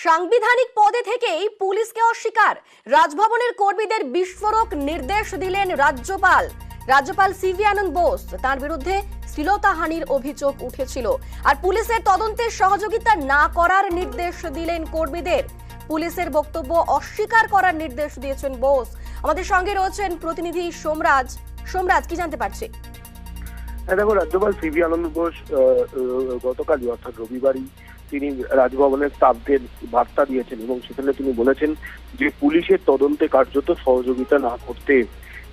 সাংবিধানিক পদে থেকেই পুলিশকে অস্বীকার, রাজভবনের কর্মীদের বিস্ফোরক নির্দেশ দিলেন রাজ্যপাল। রাজ্যপাল সিভি আনন্দ বোস, তার বিরুদ্ধে শ্লীলতাহানির অভিযোগ উঠেছিল আর পুলিশের তদন্তে সহযোগিতা না করার নির্দেশ দিলেন কর্মীদের। পুলিশের বক্তব্য অস্বীকার করার নির্দেশ দিয়েছেন বোস। আমাদের সঙ্গে রয়েছেন প্রতিনিধি সোমরাজ। সোমরাজ, কি জানতে পারছি? দেখো, রাজ্যপাল সিভি আনন্দ বোস গতকালই অর্থাৎ রবিবারই তিনি রাজভবনের স্টাফদের বার্তা দিয়েছেন এবং সেখানে তিনি বলেছেন যে পুলিশের তদন্তে কার্যত সহযোগিতা না করতে।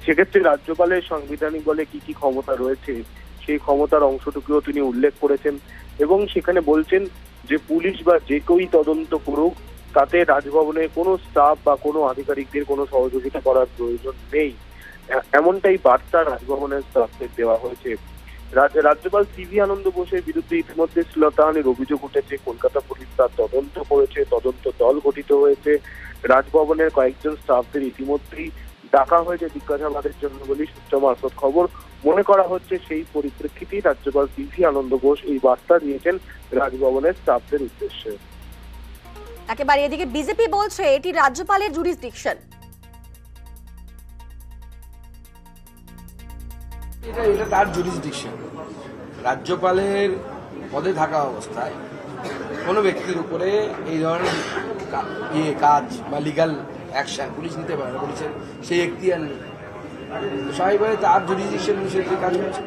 সেক্ষেত্রে রাজ্যপালের সাংবিধানিক বলে কি কি ক্ষমতা রয়েছে সেই ক্ষমতার অংশটুকুও তিনি উল্লেখ করেছেন এবং সেখানে বলছেন যে পুলিশ বা যে কেউই তদন্ত করুক, তাতে রাজভবনের কোনো স্টাফ বা কোনো আধিকারিকদের কোনো সহযোগিতা করার প্রয়োজন নেই, এমনটাই বার্তা রাজভবনের স্টাফদের দেওয়া হয়েছে। রাজ্যপাল সিভি আনন্দ বোসের বিরুদ্ধে ইতিমধ্যে শ্লীলতাহানির অভিযোগ উঠেছে। কলকাতা পুলিশ তার তদন্ত করেছে, তদন্ত দল গঠিত হয়েছে। রাজভবনের কয়েকজন স্টাফদের ইতিমধ্যেই ডাকা হয়েছে জিজ্ঞাসাবাদের জন্য বলে সূত্র মারফত খবর। মনে করা হচ্ছে সেই পরিপ্রেক্ষিতেই রাজ্যপাল সিভি আনন্দ বোস এই বার্তা দিয়েছেন রাজভবনের স্টাফদের উদ্দেশ্যে। একেবারে এদিকে বিজেপি বলছে এটি রাজ্যপালের জুরিসডিকশন। এটা তার জুরিসডিকশন। রাজ্যপালের পদে থাকা অবস্থায় কোনো ব্যক্তির উপরে এই ধরনের কাজ বা লিগাল অ্যাকশন পুলিশ নিতে পারে, পুলিশের সেই এখতিয়ার নেই। স্বাভাবিকভাবে তার জুরিসডিকশন অনুসারে কাজ হচ্ছে।